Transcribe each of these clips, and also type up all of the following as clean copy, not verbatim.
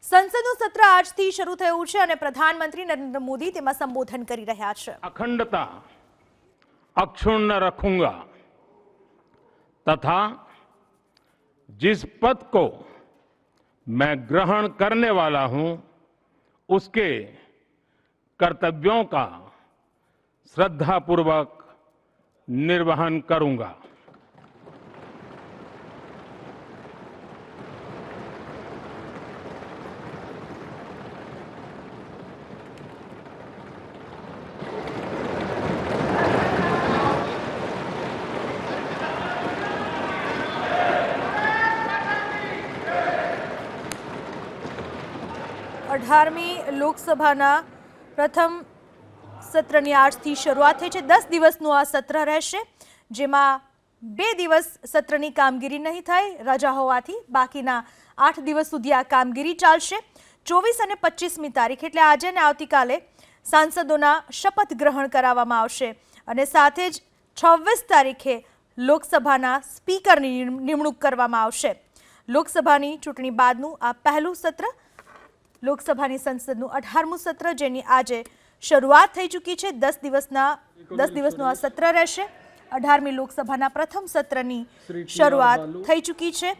સંસદનું સત્ર આજથી શરૂ થયું છે અને પ્રધાનમંત્રી નરેન્દ્ર મોદી તેમાં સંબોધન કરી રહ્યા છે। अखंडता अक्षुण्ण रखूंगा तथा जिस पद को मैं ग्रहण करने वाला हूं उसके कर्तव्यों का श्रद्धापूर्वक निर्वहन करूंगा। अठारमी लोकसभाना प्रथम सत्रनी આજથી શરૂઆત થઈ છે। 10 દિવસનું આ સત્ર રહેશે, જેમાં 2 દિવસ સત્રની કામગીરી નહીં થાય રજા હોવાથી બાકીના 8 દિવસ સુધી આ કામગીરી ચાલશે। 24 અને 25મી તારીખ એટલે આજે અને આવતીકાલે સાંસદોના શપથ ગ્રહણ કરાવવામાં આવશે અને સાથે જ 26 તારીખે લોકસભાના સ્પીકરની નિમણૂક કરવામાં આવશે। લોકસભાની ચૂંટણી બાદનું આ પહેલું સત્ર લોકસભાની સંસદનું 18મું સત્ર જેની આજે શરૂઆત થઈ ચૂકી છે। 10 દિવસનું આ સત્ર રહેશે। 18મી લોકસભાના પ્રથમ સત્રની શરૂઆત થઈ ચૂકી છે।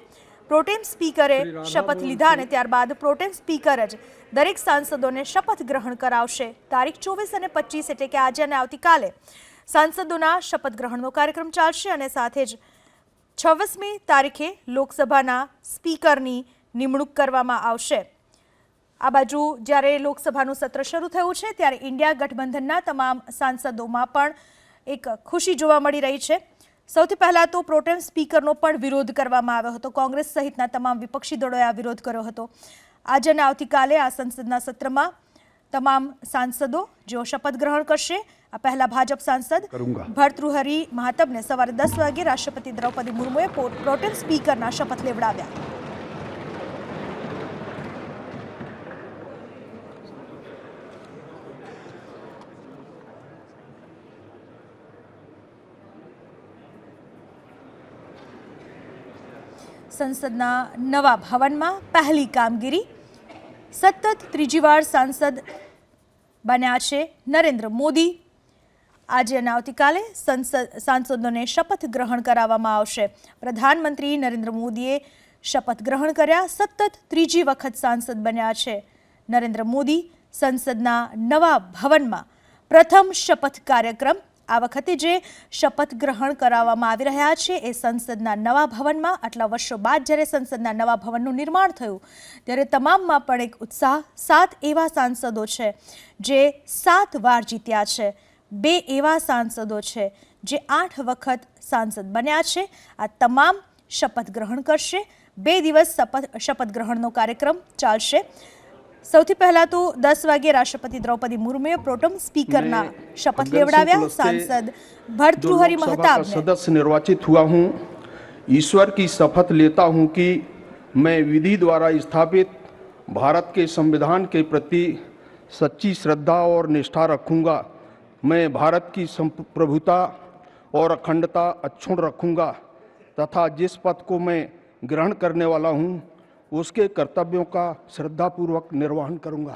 પ્રોટેમ સ્પીકરે શપથ લીધા અને ત્યારબાદ પ્રોટેમ સ્પીકર જ દરેક સાંસદોને શપથ ગ્રહણ કરાવશે। તારીખ 24 અને 25 એટલે કે આજે અને આવતીકાલે સાંસદોના શપથ ગ્રહણનો કાર્યક્રમ ચાલશે અને સાથે જ 26મી તારીખે લોકસભાના સ્પીકરની નિમણૂક કરવામાં આવશે। આ બાજુ જ્યારે લોકસભાનું સત્ર શરૂ થયું છે ત્યારે ઇન્ડિયા ગઠબંધનના તમામ સાંસદોમાં પણ એક ખુશી જોવા મળી રહી છે। સૌથી પહેલા તો પ્રોટેમ સ્પીકરનો પણ વિરોધ કરવામાં આવ્યો હતો। કોંગ્રેસ સહિતના તમામ વિપક્ષી દળોએ આ વિરોધ કર્યો હતો। આજે અને આવતીકાલે આ સંસદના સત્રમાં તમામ સાંસદો જેઓ શપથ ગ્રહણ કરશે। આ પહેલા ભાજપ સાંસદ ભર્તૃહરિ મહાતબને સવારે 10 વાગે રાષ્ટ્રપતિ દ્રૌપદી મુર્મુએ પ્રોટેમ સ્પીકરના શપથ લેવડાવ્યા। સંસદના નવા ભવનમાં પહેલી કામગીરી સતત ત્રીજી વાર સાંસદ બન્યા છે નરેન્દ્ર મોદી। આજે અને આવતીકાલે સાંસદોને શપથ ગ્રહણ કરાવવામાં આવશે। પ્રધાનમંત્રી નરેન્દ્ર મોદીએ શપથ ગ્રહણ કર્યા। સતત ત્રીજી વખત સાંસદ બન્યા છે નરેન્દ્ર મોદી। સંસદના નવા ભવનમાં પ્રથમ શપથ કાર્યક્રમ આ વખતે જે શપથ ગ્રહણ કરાવવામાં આવી રહ્યા છે એ સંસદના નવા ભવનમાં આટલા વર્ષો બાદ જ્યારે સંસદના નવા ભવનનું નિર્માણ થયું ત્યારે તમામમાં પણ એક ઉત્સાહ। 7 એવા સાંસદો છે જે 7 વાર જીત્યા છે। 2 એવા સાંસદો છે જે 8 વખત સાંસદ બન્યા છે। આ તમામ શપથ ગ્રહણ કરશે। 2 દિવસ શપથ ગ્રહણનો કાર્યક્રમ ચાલશે। સૌથી પહેલા તો 10 વાગે રાષ્ટ્રપતિ દ્રૌપદી મુર્મુએ પ્રોટેમ સ્પીકરના શપથ લેવડાવ્યા। सांसद भर्तृहरि महताब सदस्य निर्वाचित हुआ हूं। ईश्वर की शपथ लेता हूं कि मैं विधि द्वारा स्थापित भारत के संविधान के प्रति सच्ची श्रद्धा और निष्ठा रखूंगा। मैं भारत की संप्रभुता और अखंडता अक्षुण्ण रखूंगा तथा जिस पद को मैं ग्रहण करने वाला हूं उसके कर्तव्यों का श्रद्धापूर्वक निर्वहन करूंगा।